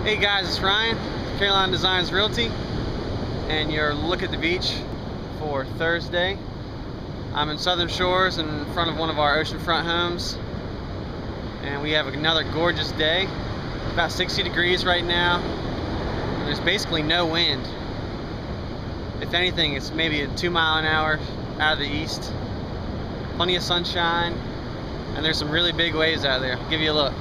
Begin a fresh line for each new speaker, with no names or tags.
Hey guys, it's Ryan, Carolina Designs Realty, and your look at the beach for Thursday. I'm in Southern Shores in front of one of our oceanfront homes, and we have another gorgeous day. About 60 degrees right now, and there's basically no wind. If anything, it's maybe a 2 mile an hour out of the east. Plenty of sunshine, and there's some really big waves out there. I'll give you a look.